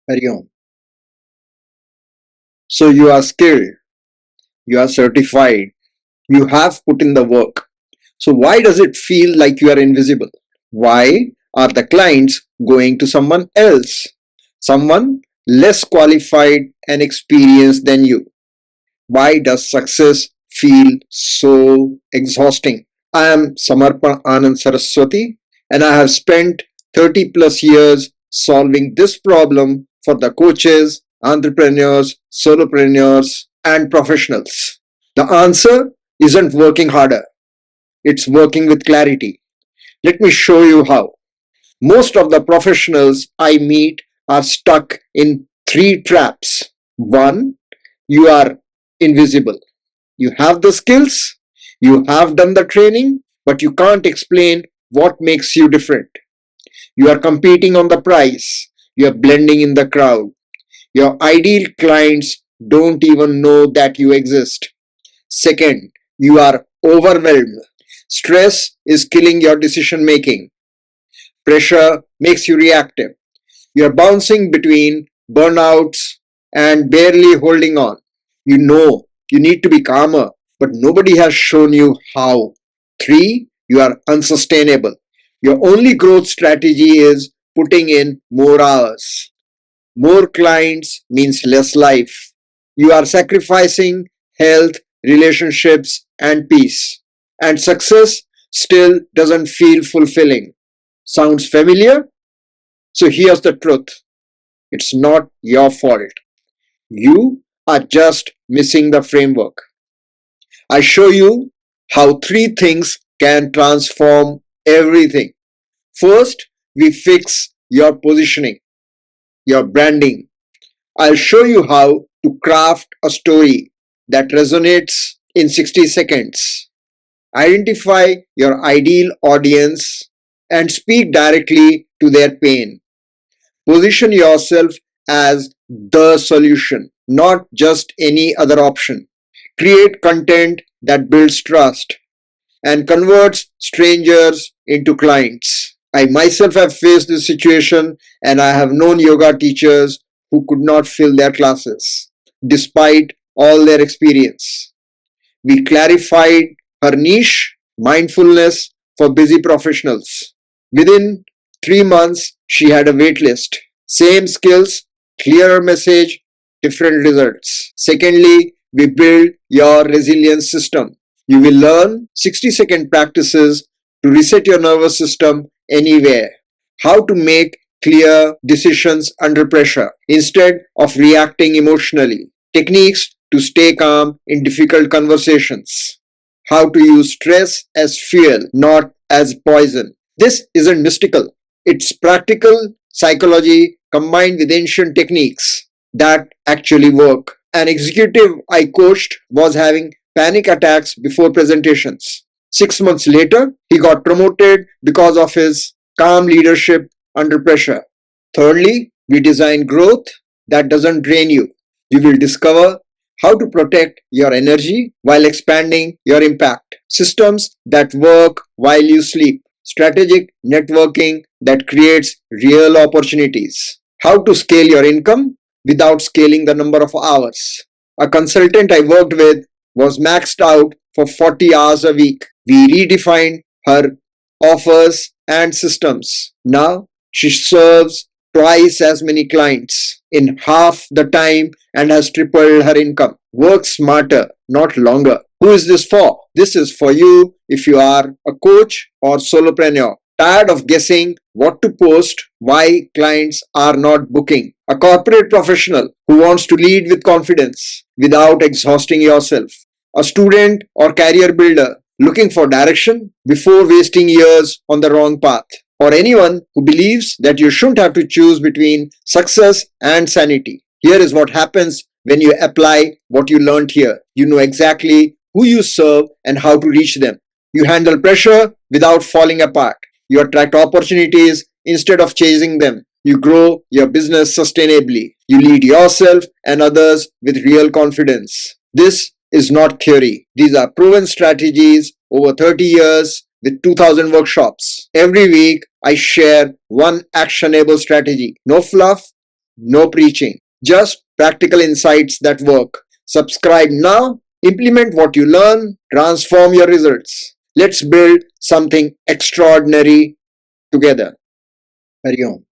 Hari Om. So you are skilled, you are certified, you have put in the work. So why does it feel like you are invisible? Why are the clients going to someone else? Someone less qualified and experienced than you? Why does success feel so exhausting? I am Samarpan Anand Saraswati and I have spent 30 plus years solving this problem for the coaches, entrepreneurs, solopreneurs, and professionals. The answer isn't working harder, it's working with clarity. Let me show you how. Most of the professionals I meet are stuck in three traps. One, you are invisible. You have the skills, you have done the training, but you can't explain what makes you different. You are competing on the price, you are blending in the crowd. Your ideal clients don't even know that you exist. Second, you are overwhelmed. Stress is killing your decision making. Pressure makes you reactive. You are bouncing between burnouts and barely holding on. You know you need to be calmer, but nobody has shown you how. Three, you are unsustainable. Your only growth strategy is putting in more hours. More clients means less life. You are sacrificing health, relationships, and peace. And success still doesn't feel fulfilling. Sounds familiar? So here's the truth. It's not your fault. You are just missing the framework. I show you how three things can transform everything. First, we fix your positioning, your branding. I'll show you how to craft a story that resonates in 60 seconds. Identify your ideal audience and speak directly to their pain. Position yourself as the solution, not just any other option. Create content that builds trust and converts strangers into clients. I myself have faced this situation and I have known yoga teachers who could not fill their classes despite all their experience. We clarified her niche, mindfulness for busy professionals. Within 3 months, she had a wait list. Same skills, clearer message, different results. Secondly, we build your resilience system. You will learn 60-second practices to reset your nervous system anywhere. How to make clear decisions under pressure instead of reacting emotionally. Techniques to stay calm in difficult conversations. How to use stress as fuel, not as poison. This isn't mystical. It's practical psychology combined with ancient techniques that actually work. An executive I coached was having panic attacks before presentations. 6 months later, he got promoted because of his calm leadership under pressure. Thirdly, we design growth that doesn't drain you. You will discover how to protect your energy while expanding your impact. Systems that work while you sleep. Strategic networking that creates real opportunities. How to scale your income without scaling the number of hours. A consultant I worked with was maxed out for 40 hours a week. We redefined her offers and systems. Now she serves twice as many clients in half the time and has tripled her income. Work smarter, not longer. Who is this for? This is for you if you are a coach or solopreneur. Tired of guessing what to post, why clients are not booking. A corporate professional who wants to lead with confidence without exhausting yourself. A student or career builder looking for direction before wasting years on the wrong path. Or anyone who believes that you shouldn't have to choose between success and sanity. Here is what happens when you apply what you learned here. You know exactly who you serve and how to reach them. You handle pressure without falling apart. You attract opportunities instead of chasing them. You grow your business sustainably. You lead yourself and others with real confidence. This is not theory. These are proven strategies over 30 years with 2000 workshops. Every week, I share one actionable strategy. No fluff, no preaching, just practical insights that work. Subscribe now, implement what you learn, transform your results. Let's build something extraordinary together. Hari Om.